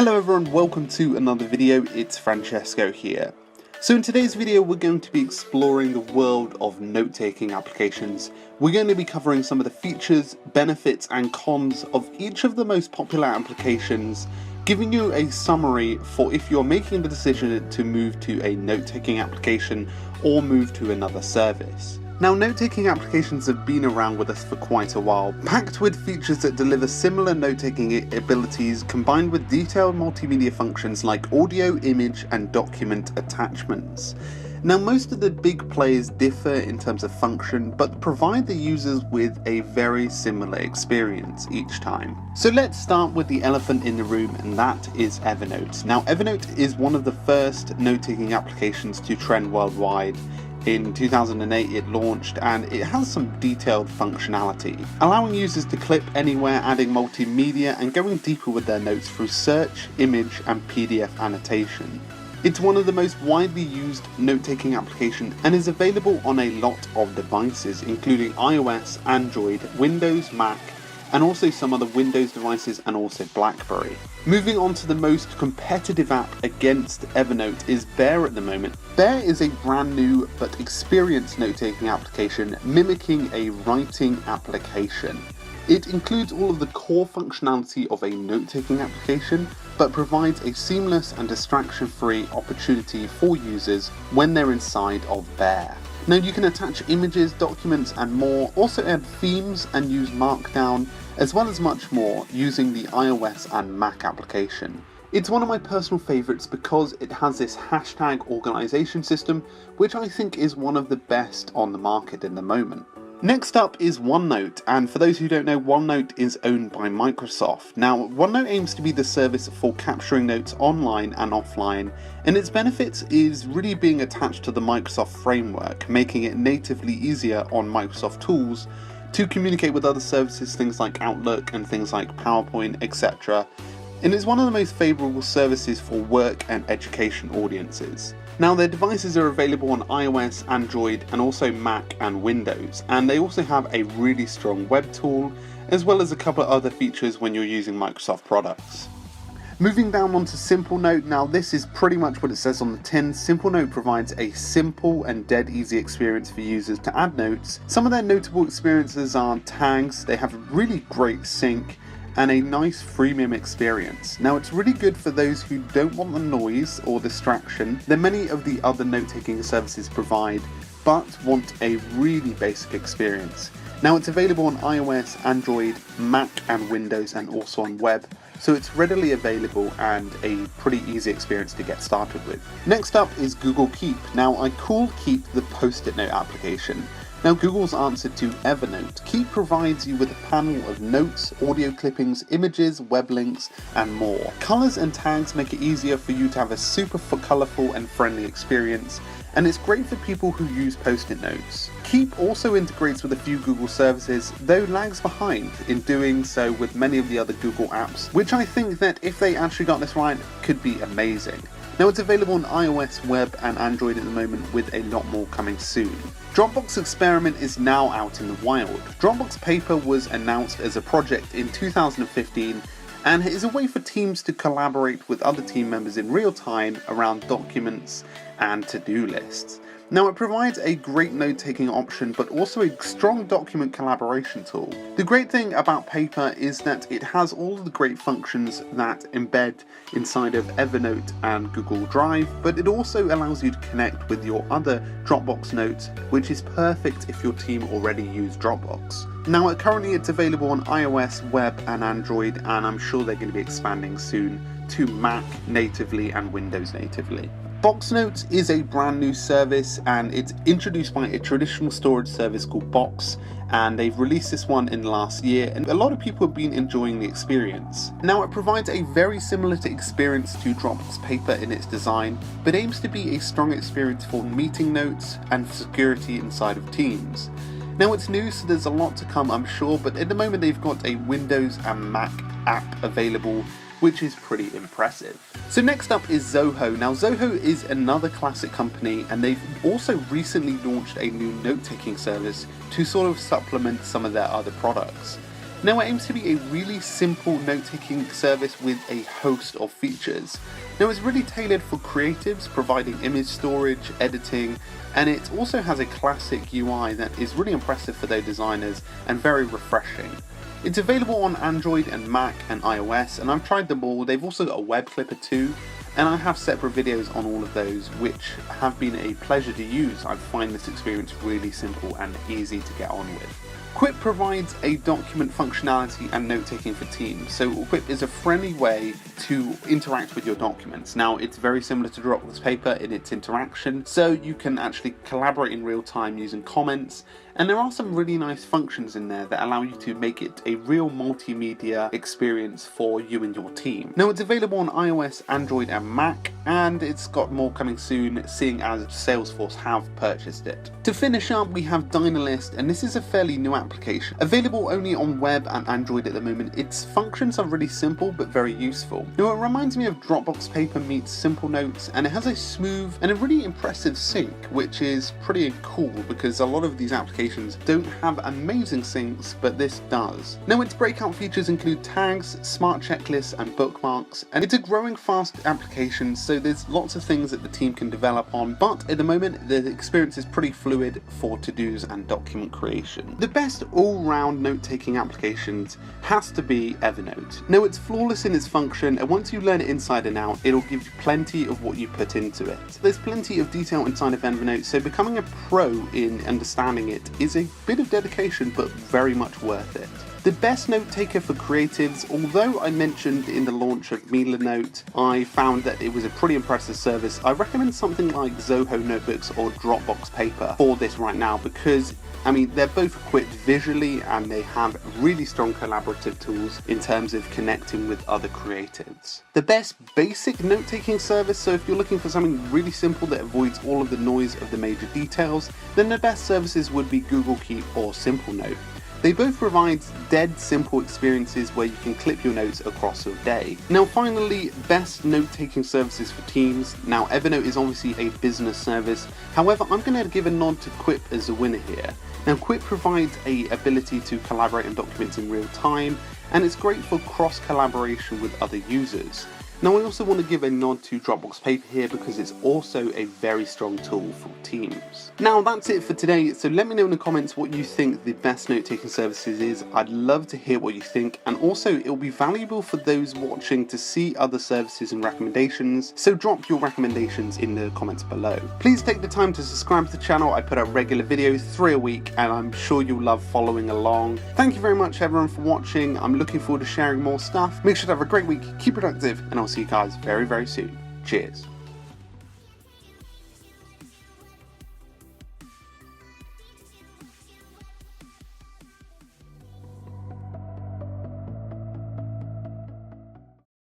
Hello everyone, welcome to another video. It's Francesco here. So in today's video we're going to be exploring the world of note-taking applications. We're going to be covering some of the features, benefits and cons of each of the most popular applications, giving you a summary for if you're making the decision to move to a note-taking application or move to another service. Now, note-taking applications have been around with us for quite a while, packed with features that deliver similar note-taking abilities combined with detailed multimedia functions like audio, image and document attachments. Now, most of the big players differ in terms of function, but provide the users with a very similar experience each time. So let's start with the elephant in the room, and that is Evernote. Now, Evernote is one of the first note-taking applications to trend worldwide. In 2008 it launched, and it has some detailed functionality, allowing users to clip anywhere, adding multimedia and going deeper with their notes through search, image and PDF annotation. It's one of the most widely used note-taking applications and is available on a lot of devices including iOS, Android, Windows, Mac and also some other Windows devices and also BlackBerry. Moving on to the most competitive app against Evernote is Bear at the moment. Bear is a brand new but experienced note-taking application mimicking a writing application. It includes all of the core functionality of a note-taking application, but provides a seamless and distraction-free opportunity for users when they're inside of Bear. Now you can attach images, documents and more, also add themes and use Markdown, as well as much more using the iOS and Mac application. It's one of my personal favourites because it has this hashtag organisation system, which I think is one of the best on the market in the moment. Next up is OneNote, and for those who don't know, OneNote is owned by Microsoft. Now, OneNote aims to be the service for capturing notes online and offline, and its benefits is really being attached to the Microsoft framework, making it natively easier on Microsoft tools to communicate with other services, things like Outlook and things like PowerPoint, etc. And it's one of the most favourable services for work and education audiences. Now, their devices are available on iOS, Android and also Mac and Windows, and they also have a really strong web tool as well as a couple of other features when you're using Microsoft products. Moving down onto SimpleNote, now this is pretty much what it says on the tin. SimpleNote provides a simple and dead easy experience for users to add notes. Some of their notable experiences are tags, they have a really great sync, and a nice freemium experience. Now it's really good for those who don't want the noise or distraction that many of the other note-taking services provide, but want a really basic experience. Now it's available on iOS, Android, Mac and Windows and also on web, so it's readily available and a pretty easy experience to get started with. Next up is Google Keep. Now I call Keep the post-it note application. Now, Google's answer to Evernote, Keep provides you with a panel of notes, audio clippings, images, web links, and more. Colors and tags make it easier for you to have a super colourful and friendly experience, and it's great for people who use post-it notes. Keep also integrates with a few Google services, though lags behind in doing so with many of the other Google apps, which I think that if they actually got this right, could be amazing. Now it's available on iOS, web and Android at the moment, with a lot more coming soon. Dropbox Experiment is now out in the wild. Dropbox Paper was announced as a project in 2015 and is a way for teams to collaborate with other team members in real time around documents and to-do lists. Now it provides a great note-taking option but also a strong document collaboration tool. The great thing about Paper is that it has all of the great functions that embed inside of Evernote and Google Drive, but it also allows you to connect with your other Dropbox notes, which is perfect if your team already use Dropbox. Now currently it's available on iOS, web and Android, and I'm sure they're going to be expanding soon to Mac natively and Windows natively. Box Notes is a brand new service and it's introduced by a traditional storage service called Box, and they've released this one in the last year and a lot of people have been enjoying the experience. Now it provides a very similar experience to Dropbox Paper in its design, but aims to be a strong experience for meeting notes and security inside of Teams. Now it's new, so there's a lot to come I'm sure, but at the moment they've got a Windows and Mac app available, which is pretty impressive. So next up is Zoho. Now Zoho is another classic company and they've also recently launched a new note-taking service to sort of supplement some of their other products. Now it aims to be a really simple note-taking service with a host of features. Now it's really tailored for creatives, providing image storage, editing, and it also has a classic UI that is really impressive for their designers and very refreshing. It's available on Android and Mac and iOS, and I've tried them all. They've also got a web clipper too, and I have separate videos on all of those, which have been a pleasure to use. I find this experience really simple and easy to get on with. Quip provides a document functionality and note-taking for teams. So Quip is a friendly way to interact with your documents. Now it's very similar to Dropbox Paper in its interaction, so you can actually collaborate in real time using comments, and there are some really nice functions in there that allow you to make it a real multimedia experience for you and your team. Now it's available on iOS, Android and Mac, and it's got more coming soon, seeing as Salesforce have purchased it. To finish up, we have DYNALIST, and this is a fairly new application. Available only on web and Android at the moment, its functions are really simple but very useful. Now it reminds me of Dropbox Paper meets SimpleNote, and it has a smooth and a really impressive sync, which is pretty cool because a lot of these applications don't have amazing syncs, but this does. Now its breakout features include tags, smart checklists and bookmarks, and it's a growing fast application, so there's lots of things that the team can develop on, but at the moment the experience is pretty fluid for to-dos and document creation. The best all-round note-taking applications has to be Evernote. Now it's flawless in its function, and once you learn it inside and out, it'll give you plenty of what you put into it. There's plenty of detail inside of Evernote, so becoming a pro in understanding it is a bit of dedication, but very much worth it. The best note taker for creatives, although I mentioned in the launch of MILANOTE, I found that it was a pretty impressive service. I recommend something like Zoho Notebooks or Dropbox Paper for this right now because, I mean, they're both equipped visually and they have really strong collaborative tools in terms of connecting with other creatives. The best basic note-taking service, so if you're looking for something really simple that avoids all of the noise of the major details, then the best services would be Google Keep or SimpleNote. They both provide dead simple experiences where you can clip your notes across your day. Now finally, best note-taking services for teams. Now Evernote is obviously a business service, however I'm going to give a nod to Quip as a winner here. Now Quip provides a ability to collaborate on documents in real time, and it's great for cross-collaboration with other users. Now I also want to give a nod to Dropbox Paper here because it's also a very strong tool for teams. Now that's it for today, so let me know in the comments what you think the best note-taking services is. I'd love to hear what you think, and also it will be valuable for those watching to see other services and recommendations, so drop your recommendations in the comments below. Please take the time to subscribe to the channel. I put out regular videos, 3 a week, and I'm sure you'll love following along. Thank you very much everyone for watching. I'm looking forward to sharing more stuff. Make sure to have a great week, keep productive, and I'll see you guys very, very soon. Cheers.